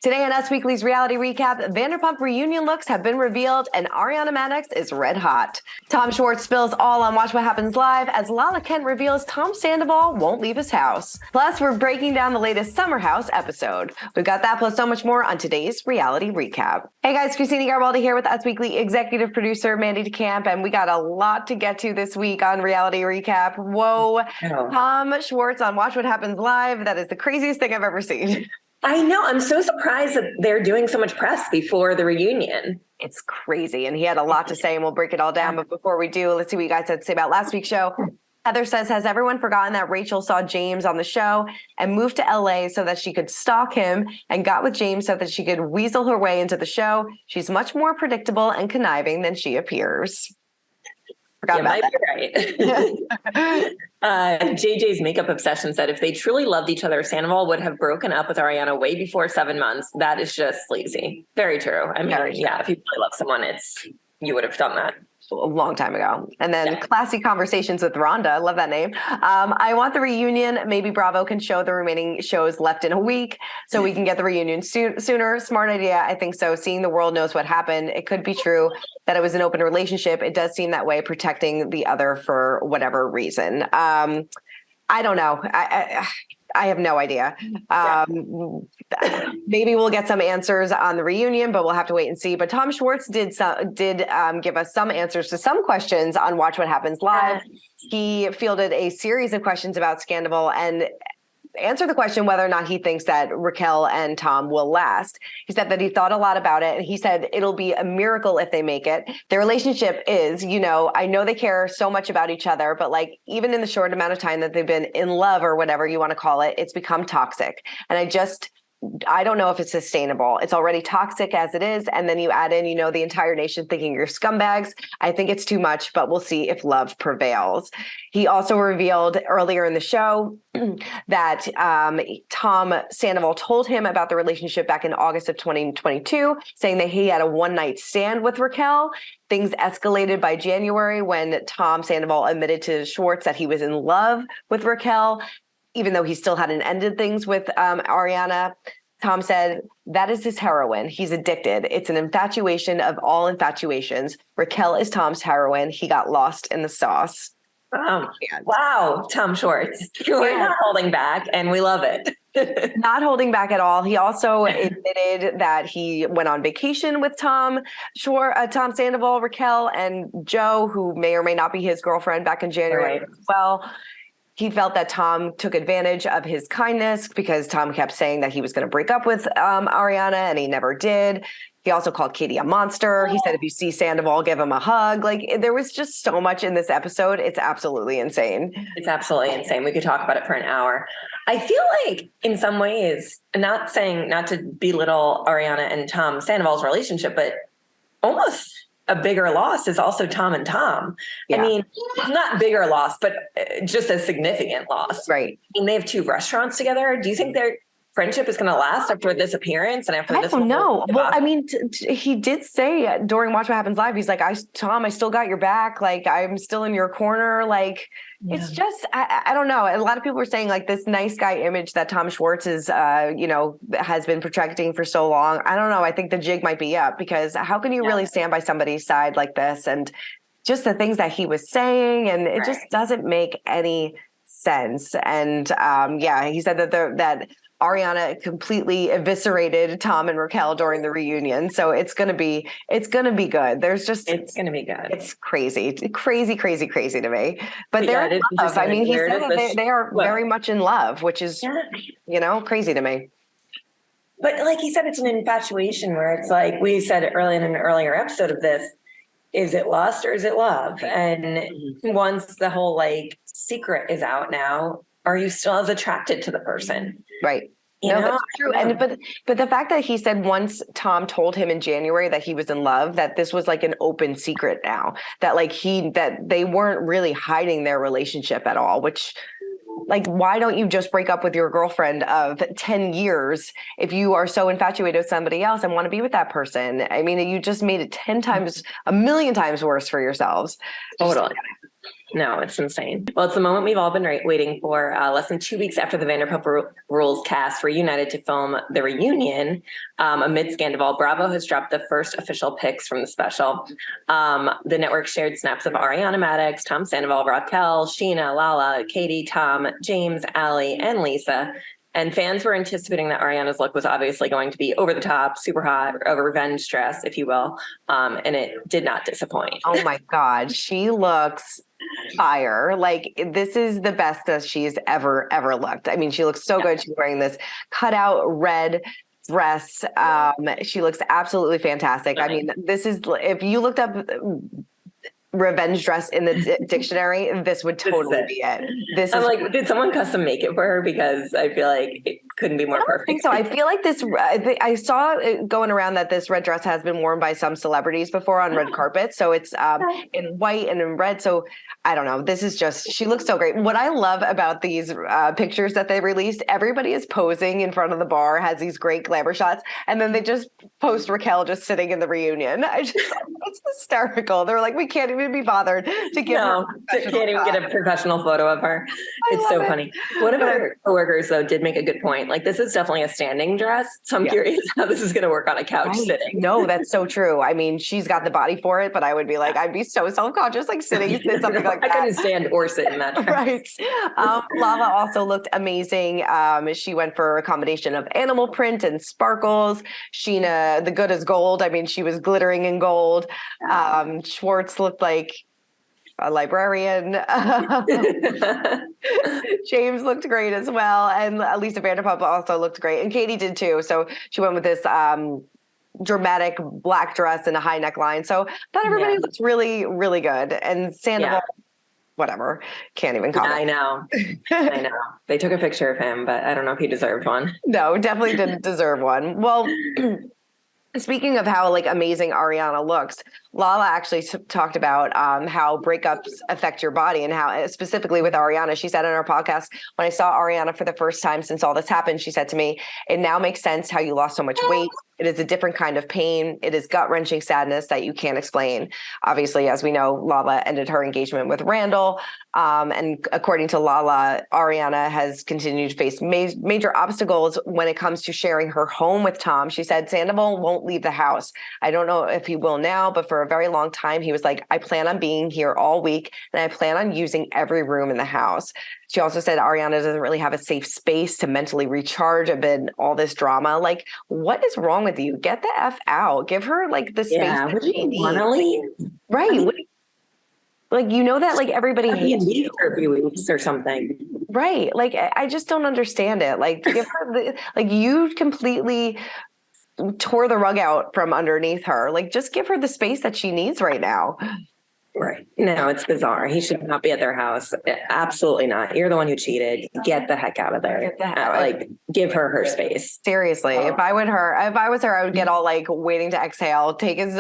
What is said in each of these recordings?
Today on Us Weekly's reality recap, Vanderpump reunion looks have been revealed and Ariana Madix is red hot. Tom Schwartz spills all on Watch What Happens Live as Lala Kent reveals Tom Sandoval won't leave his house. Plus, we're breaking down the latest Summer House episode. We've got that plus so much more on today's reality recap. Hey guys, Christina Garbaldi here with Us Weekly executive producer Mandy DeCamp, and we got a lot to get to this week on reality recap. Whoa, Tom Schwartz on Watch What Happens Live. That is the craziest thing I've ever seen. I know. I'm so surprised that they're doing so much press before the reunion. It's crazy. And he had a lot to say, and we'll break it all down. But before we do, let's see what you guys had to say about last week's show. Heather says, has everyone forgotten that Rachel saw James on the show and moved to LA so that she could stalk him and got with James so that she could weasel her way into the show? She's much more predictable and conniving than she appears. Forgot about that. Right. JJ's makeup obsession said if they truly loved each other, Sandoval would have broken up with Ariana way before 7 months. That is just sleazy. Very true. I mean, yeah, if you really love someone, you would have done that a long time ago. And then Classy Conversations with Rhonda. I love that name. I want the reunion. Maybe Bravo can show the remaining shows left in a week so we can get the reunion sooner. Smart idea. I think so. Seeing the world knows what happened. It could be true that it was an open relationship. It does seem that way, protecting the other for whatever reason. I don't know. I have no idea. Maybe we'll get some answers on the reunion, but we'll have to wait and see. But Tom Schwartz did give us some answers to some questions on Watch What Happens Live. He fielded a series of questions about Sandoval and answered the question whether or not he thinks that Raquel and Tom will last. He said that he thought a lot about it, and he said it'll be a miracle if they make it. Their relationship is, I know they care so much about each other, but like even in the short amount of time that they've been in love or whatever you want to call it, it's become toxic. And I don't know if it's sustainable. It's already toxic as it is. And then you add in, the entire nation thinking you're scumbags. I think it's too much, but we'll see if love prevails. He also revealed earlier in the show that Tom Sandoval told him about the relationship back in August of 2022, saying that he had a one-night stand with Raquel. Things escalated by January when Tom Sandoval admitted to Schwartz that he was in love with Raquel, even though he still hadn't ended things with Ariana. Tom said, that is his heroin. He's addicted. It's an infatuation of all infatuations. Raquel is Tom's heroin. He got lost in the sauce. Wow, Tom Schwartz. You're not holding back, and we love it. Not holding back at all. He also admitted that he went on vacation with Tom Sandoval, Raquel, and Joe, who may or may not be his girlfriend, back in January as well. He felt that Tom took advantage of his kindness because Tom kept saying that he was going to break up with Ariana, and he never did. He also called Kody a monster. He said, if you see Sandoval, give him a hug. Like, there was just so much in this episode. It's absolutely insane. It's absolutely insane. We could talk about it for an hour. I feel like in some ways, not to belittle Ariana and Tom Sandoval's relationship, but almost a bigger loss is also Tom and Tom. Yeah. I mean, not bigger loss, but just a significant loss. Right. I mean, they have 2 restaurants together. Do you think their friendship is going to last after this appearance and after this? I don't know. Well, I mean, he did say during Watch What Happens Live, he's like, Tom, I still got your back. Like, I'm still in your corner. Like, it's just, I don't know. And a lot of people were saying like this nice guy image that Tom Schwartz is, has been projecting for so long. I don't know. I think the jig might be up, because how can you really stand by somebody's side like this? And just the things that he was saying, and it just doesn't make any sense. And he said that Ariana completely eviscerated Tom and Raquel during the reunion. So it's going to be good. It's going to be good. It's crazy to me, but they're in love. I mean, he said that they are very much in love, which is, crazy to me. But like he said, it's an infatuation where it's like we said early in an earlier episode of this, is it lust or is it love? And once the whole secret is out now, are you still as attracted to the person? Right. That's true. And but the fact that he said once Tom told him in January that he was in love, that this was like an open secret now, that that they weren't really hiding their relationship at all, which why don't you just break up with your girlfriend of 10 years if you are so infatuated with somebody else and want to be with that person? I mean, you just made it 10 times, a million times worse for yourselves. Totally. No, it's insane. Well, it's the moment we've all been waiting for. Less than 2 weeks after the Vanderpump Rules cast reunited to film the reunion, amid Sandoval, Bravo has dropped the first official pics from the special. The network shared snaps of Ariana, Madix, Tom Sandoval, Raquel, Chyna, Lala, Kody, Tom, James, Ali, and Lisa. And fans were anticipating that Ariana's look was obviously going to be over the top, super hot, a revenge dress, if you will. And it did not disappoint. Oh my God. She looks fire. Like, this is the best that she's ever looked. I mean, she looks so good. She's wearing this cutout red dress. She looks absolutely fantastic. I mean, this is, if you looked up revenge dress in the dictionary, this would totally be it. I'm like, did someone custom make it for her? Because I feel like it couldn't be more perfect. I think so. I feel like this, I saw it going around that this red dress has been worn by some celebrities before on red carpet. So it's in white and in red. So I don't know. This is just, she looks so great. What I love about these pictures that they released, everybody is posing in front of the bar, has these great glamour shots. And then they just post Raquel just sitting in the reunion. It's hysterical. They're like, we can't even be bothered to give her can't even get a professional photo of her. It's so funny. One of our coworkers though did make a good point. Like, this is definitely a standing dress. So I'm curious how this is going to work on a couch sitting. No, that's so true. I mean, she's got the body for it, but I would be like, I'd be so self-conscious, like sitting in something like that. I couldn't stand or sit in that dress. Right. Lala also looked amazing. She went for a combination of animal print and sparkles. Chyna, the good as gold. I mean, she was glittering in gold. Schwartz looked like a librarian. James looked great as well. And Lisa Vanderpump also looked great. And Kody did too. So she went with this dramatic black dress and a high neckline. So I thought everybody looked really, really good. And Sandoval, whatever, can't even comment. I know. They took a picture of him, but I don't know if he deserved one. No, definitely didn't deserve one. Well, speaking of how like amazing Ariana looks, Lala actually talked about how breakups affect your body and how specifically with Ariana, she said on our podcast, when I saw Ariana for the first time since all this happened, she said to me, it now makes sense how you lost so much weight. It is a different kind of pain. It is gut-wrenching sadness that you can't explain. Obviously, as we know, Lala ended her engagement with Randall. And according to Lala, Ariana has continued to face major obstacles when it comes to sharing her home with Tom. She said, Sandoval won't leave the house. I don't know if he will now, but for a very long time, he was like, I plan on being here all week and I plan on using every room in the house. She also said Ariana doesn't really have a safe space to mentally recharge amid all this drama. Like, what is wrong with you? Get the F out. Give her like the space that she needs. Right. Like, you know that like everybody hates you for a few weeks or something. Right. Like, I just don't understand it. Like, give her like you completely tore the rug out from underneath her. Like, just give her the space that she needs right now. Right. No, it's bizarre. He should not be at their house. Absolutely not. You're the one who cheated. Get the heck out of there. Like, give her space. Seriously. If I was her, I would get all like waiting to exhale, take his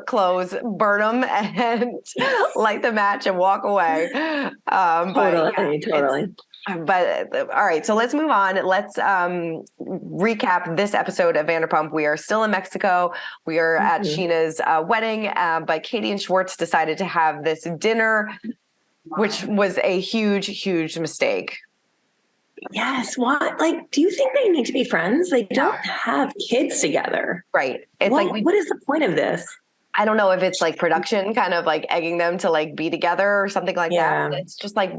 clothes, burn them, and light the match and walk away. Totally. But all right, so let's move on. Let's recap this episode of Vanderpump. We are still in Mexico. We are at Chyna's wedding, but Kody and Schwartz decided to have this dinner, which was a huge mistake. Yes. What? Like, do you think they need to be friends? They don't have kids together. Right. It's what is the point of this? I don't know if it's like production kind of like egging them to like be together or something like that. It's just like,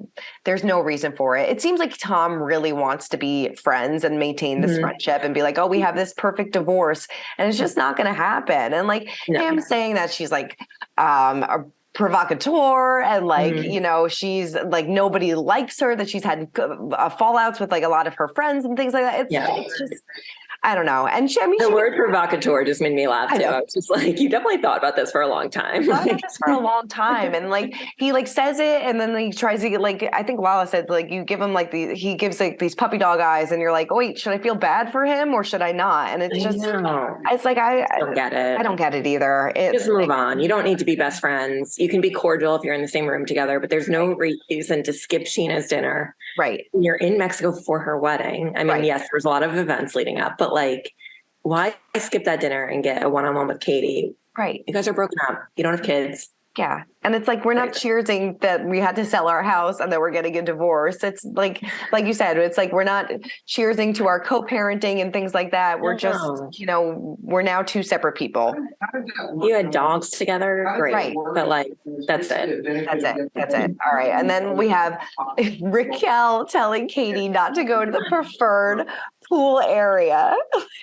there's no reason for it. It seems like Tom really wants to be friends and maintain this friendship and be like, oh, we have this perfect divorce, and it's just not going to happen. And like him saying that she's like, a provocateur and like, you know, she's like, nobody likes her, that she's had fallouts with like a lot of her friends and things like that. It's just, I don't know. And the word provocateur just made me laugh too. I was just like, you definitely thought about this for a long time. For a long time. And like, he like says it and then he tries to get like, I think Lala said like, you give him like he gives like these puppy dog eyes and you're like, oh, wait, should I feel bad for him or should I not? And it's just, it's like, I don't get it. I don't get it either. Just move on. You don't need to be best friends. You can be cordial if you're in the same room together, but there's no reason to skip Chyna's dinner. Right. You're in Mexico for her wedding. I mean, yes, there's a lot of events leading up, but like, why skip that dinner and get a one-on-one with Kody? Right. You guys are broken up. You don't have kids. Yeah. And it's like, we're not cheersing that we had to sell our house and that we're getting a divorce. It's like you said, it's like, we're not cheersing to our co-parenting and things like that. We're just, we're now two separate people. You had dogs together. Great. Right. But like, that's it. That's it. All right. And then we have Raquel telling Kody not to go to the preferred pool area.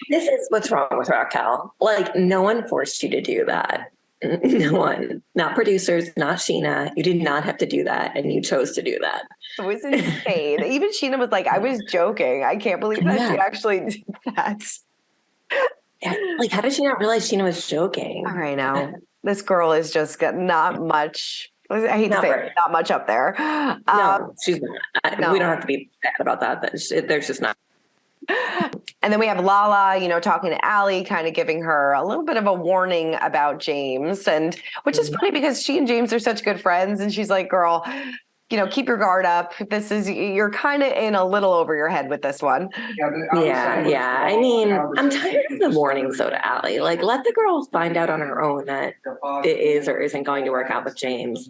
This is what's wrong with Raquel. Like, no one forced you to do that. No one, not producers, not Chyna. You did not have to do that, and you chose to do that. It was insane. Even Chyna was like, I was joking. I can't believe that she actually did that. Like, how did she not realize Chyna was joking? All right, now this girl is just got not much. I hate to say it, not much up there. No, she's not. We don't have to be bad about that. There's just not. And then we have Lala, talking to Allie, kind of giving her a little bit of a warning about James, and which is funny because she and James are such good friends. And she's like, girl, keep your guard up. You're kind of in a little over your head with this one. Yeah. I mean, I'm tired of the warnings though to Allie. Like, let the girl find out on her own that it is or isn't going to work out with James.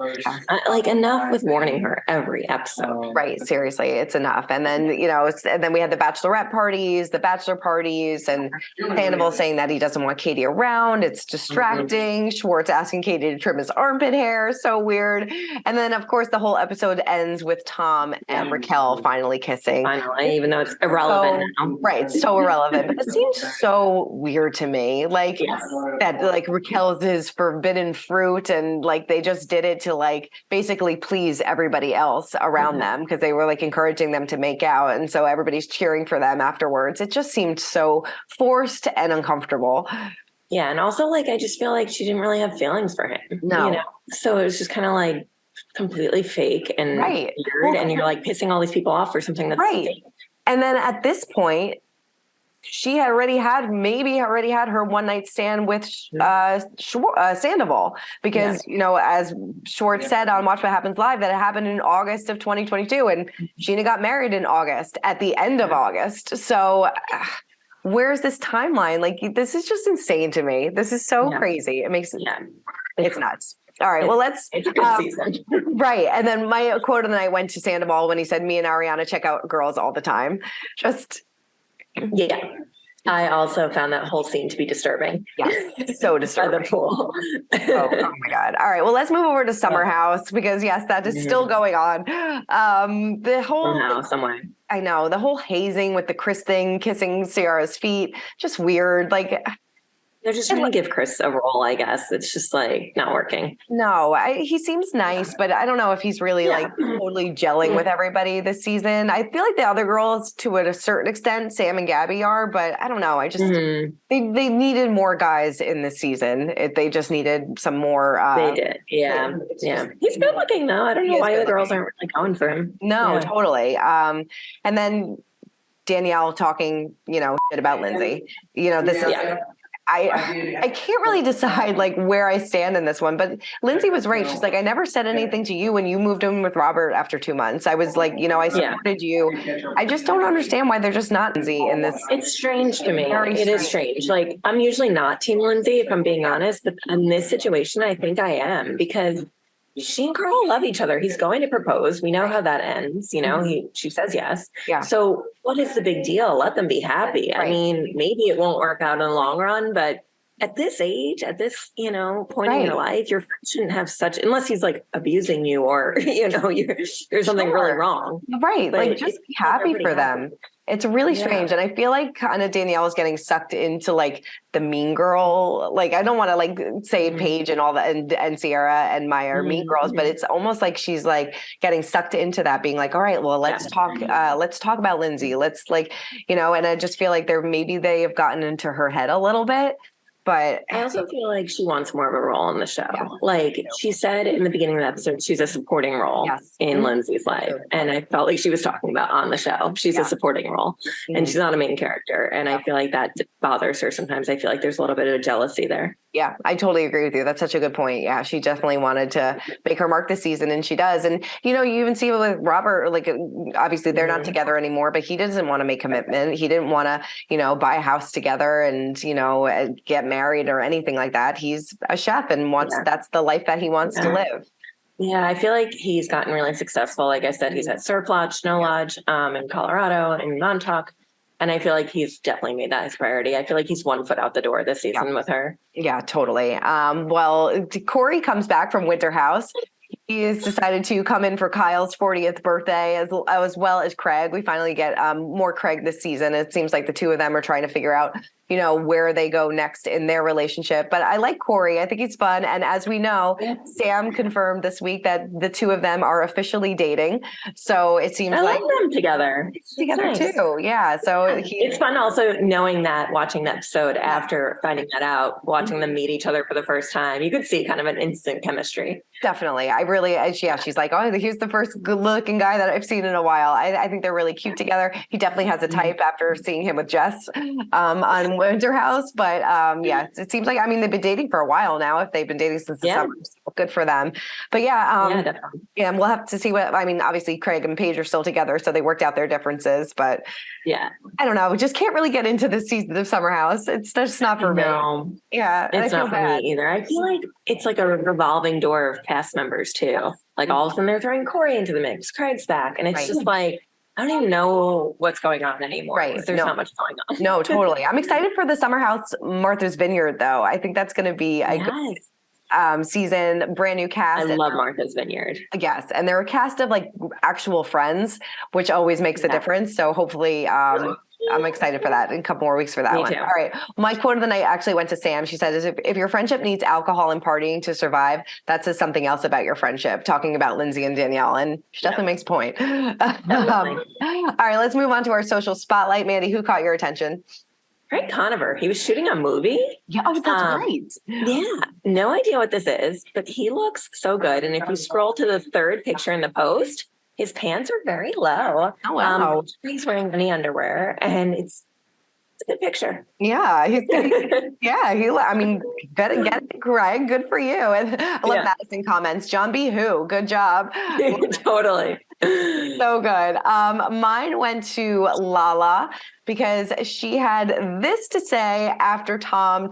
Like, enough with warning her every episode. Right. Seriously, it's enough. And then, and then we had the bachelor parties, and Sandoval saying that he doesn't want Kody around. It's distracting. Schwartz asking Kody to trim his armpit hair. So weird. And then, of course, the whole episode ends with Tom and Raquel finally kissing. Finally, even though it's irrelevant now. Right, so irrelevant. But it seems so weird to me. Like that, like Raquel's is forbidden fruit, and like they just did it to like basically please everybody else around them because they were like encouraging them to make out, and so everybody's cheering for them afterwards. It just seemed so forced and uncomfortable. Yeah, and also like I just feel like she didn't really have feelings for him. No, so it was just kind of like completely fake and weird, and you're like pissing all these people off for something that's fake. And then at this point, she had already had her one night stand with Sandoval because as Schwartz said on Watch What Happens Live, that it happened in August of 2022, and Chyna got married in August at the end of August. So where's this timeline? Like, this is just insane to me. This is so crazy. It makes it's nuts. All right. Well, it's a good season. Right. And then my quote of the night went to Sandoval when he said, me and Ariana check out girls all the time. Just. Yeah. I also found that whole scene to be disturbing. Yes. So disturbing. The pool. oh my God. All right. Well, let's move over to Summer House because yes, that is still going on. The whole somewhere. I know the whole hazing with the Chris thing, kissing Ciara's feet, just weird. Like, they're just trying to give Chris a role, I guess. It's just like not working. No, he seems nice, but I don't know if he's really like totally gelling with everybody this season. I feel like the other girls, to a certain extent, Sam and Gabby are, but I don't know. I just they needed more guys in this season. They just needed some more. They did, yeah. He's good looking though. I don't know why the girls aren't really going for him. No, totally. And then Danielle talking, shit about Lindsay. This is. I can't really decide like where I stand in this one, but Lindsay was right. She's like, I never said anything to you when you moved in with Robert after 2 months. I was like, I supported you. I just don't understand why they're just not Lindsay in this. It's strange to me. It is strange. Like, I'm usually not team Lindsay, if I'm being honest, but in this situation, I think I am because she and Carl love each other. He's going to propose. We know how that ends. She says yes. Yeah. So what is the big deal? Let them be happy. Right. I mean, maybe it won't work out in the long run, but at this age, at this, point in your life, your friend shouldn't have such, unless he's like abusing you or, there's something really wrong. Right. But like just be happy for them. It's really strange. And I feel like kind of Danielle is getting sucked into like the mean girl. Like, I don't want to like say Paige and all that and Ciara and Maya are mean girls, but it's almost like she's like getting sucked into that, being like, all right, well, let's talk about Lindsay. Let's like, and I just feel like they have gotten into her head a little bit. But I also feel like she wants more of a role in the show. Yeah. Like she said in the beginning of the episode, she's a supporting role in Lindsay's life. And I felt like she was talking about on the show. She's a supporting role and she's not a main character. And I feel like that bothers her sometimes. I feel like there's a little bit of jealousy there. Yeah, I totally agree with you. That's such a good point. Yeah, she definitely wanted to make her mark this season, and she does. And, you even see it with Robert, like, obviously they're not together anymore, but he doesn't want to make commitment. He didn't want to, buy a house together and, get married married or anything like that. He's a chef and that's the life that he wants to live. Yeah, I feel like he's gotten really successful. Like I said, he's at Surf Lodge, Snow Lodge, in Colorado, in Montauk. And I feel like he's definitely made that his priority. I feel like he's 1 foot out the door this season with her. Yeah, totally. Well, Kody comes back from Winter House. He has decided to come in for Kyle's 40th birthday as well as Craig. We finally get more Craig this season. It seems like the two of them are trying to figure out, where they go next in their relationship. But I like Kody. I think he's fun. And as we know, Sam confirmed this week that the two of them are officially dating. So it seems like love them together. Together too. Yeah. So it's fun also knowing that, watching the episode after finding that out, watching them meet each other for the first time. You could see kind of an instant chemistry. Definitely. She's like, oh, here's the first good looking guy that I've seen in a while. I think they're really cute together. He definitely has a type after seeing him with Jess on Winter House. But yes, it seems like, they've been dating for a while now. If they've been dating since the summer, so good for them. But we'll have to see obviously Craig and Paige are still together, so they worked out their differences. But I don't know. We just can't really get into this season of Summer House. It's just not for me. Yeah. It's not for me either. I feel like it's like a revolving door of cast members too. Like all of them, they're throwing Kody into the mix. Craig's back. And it's just like, I don't even know what's going on anymore. Right. There's not much going on. No, totally. I'm excited for the Summer House Martha's Vineyard though. I think that's going to be a good season, brand new cast. I love Martha's Vineyard. Yes. And they're a cast of like actual friends, which always makes a difference. So hopefully, I'm excited for that. In a couple more weeks for that one. Too. All right. My quote of the night actually went to Sam. She said, if your friendship needs alcohol and partying to survive, that says something else about your friendship, talking about Lindsay and Danielle. And she definitely makes a point. All right, let's move on to our social spotlight. Mandy, who caught your attention? Craig Conover. He was shooting a movie. Yeah, that's right. Yeah, no idea what this is, but he looks so good. And if you scroll to the third picture in the post, his pants are very low. Oh, wow. He's wearing any underwear, and it's a good picture. Yeah. Better get it, Greg. Good for you. And I love Madison comments. John B. Who? Good job. Totally. So good. Mine went to Lala because she had this to say after Tom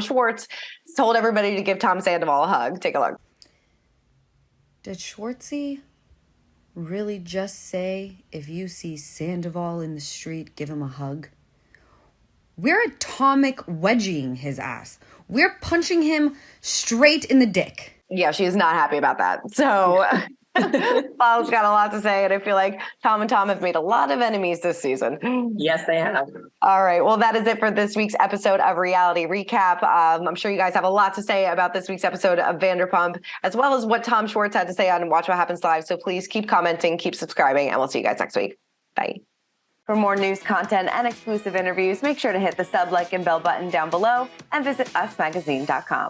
Schwartz told everybody to give Tom Sandoval a hug. Take a look. Did Schwartzy really just say, if you see Sandoval in the street, give him a hug? We're atomic wedging his ass. We're punching him straight in the dick. Yeah, she is not happy about that. So Lala's got a lot to say, and I feel like Tom and Tom have made a lot of enemies this season. Yes, they have. All right. Well, that is it for this week's episode of Reality Recap. I'm sure you guys have a lot to say about this week's episode of Vanderpump, as well as what Tom Schwartz had to say on Watch What Happens Live. So please keep commenting, keep subscribing, and we'll see you guys next week. Bye. For more news, content, and exclusive interviews, make sure to hit the sub, like, and bell button down below and visit usmagazine.com.